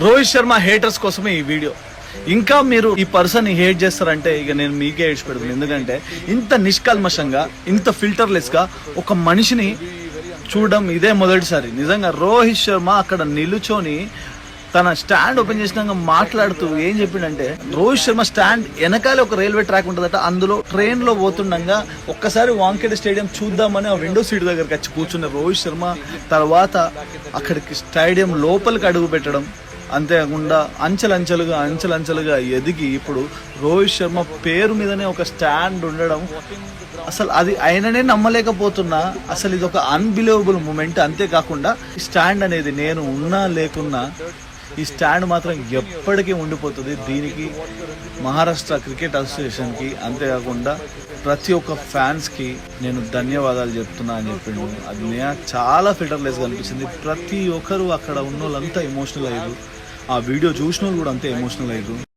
Rohit Sharma haters కోసమే ఈ video. ఇంకా మీరు ఈ పర్సన్ హేట్ చేస్తారంటే ఇక నేను మీకే ఏడ్చి పెడుతున్నాను. ఎందుకంటే ఇంత నిష్కల్మషంగా, ఇంత ఫిల్టర్లెస్ గా ఒక మనిషిని చూడడం ఇదే మొదటిసారి. నిజంగా రోహిత్ శర్మ అక్కడ నిలుచొని తన స్టాండ్ ఓపెన్ చేసినాక మాట్లాడుతూ ఏం చెప్పిండంటే, రోహిత్ శర్మ స్టాండ్ వెనకాల ఒక రైల్వే ట్రాక్ ఉంటుందట, అందులో ట్రైన్ లో పోతుండగా ఒక్కసారి వాంఖేడే స్టేడియం చూద్దామని ఆ విండో సీట్ దగ్గరికి వచ్చి కూర్చున్న రోహిత్ శర్మ తర్వాత అక్కడికి స్టేడియం లోపలికి అడుగు పెట్టడం, అంతేకాకుండా అంచెలంచెలుగా ఎదిగి ఇప్పుడు రోహిత్ శర్మ పేరు మీదనే ఒక స్టాండ్ ఉండడం, అసలు అది ఆయననే నమ్మలేకపోతున్నా. అసలు ఇది ఒక అన్బిలీవబుల్ మూమెంట్. అంతేకాకుండా ఈ స్టాండ్ అనేది నేను ఉన్నా లేకున్నా ఈ స్టాండ్ మాత్రం ఎప్పటికీ ఉండిపోతుంది. దీనికి మహారాష్ట్ర క్రికెట్ అసోసియేషన్కి, అంతేకాకుండా ప్రతి ఒక్క ఫ్యాన్స్కి నేను ధన్యవాదాలు చెప్తున్నా అని చెప్పిండు. అది చాలా ఫిల్టర్లెస్గా అనిపించింది. ప్రతి ఒక్కరు అక్కడ ఉన్న వాళ్ళంతా ఎమోషనల్ అయ్యారు. ఆ వీడియో చూసిన వాళ్ళు కూడా అంతే ఎమోషనల్ అయ్యారు.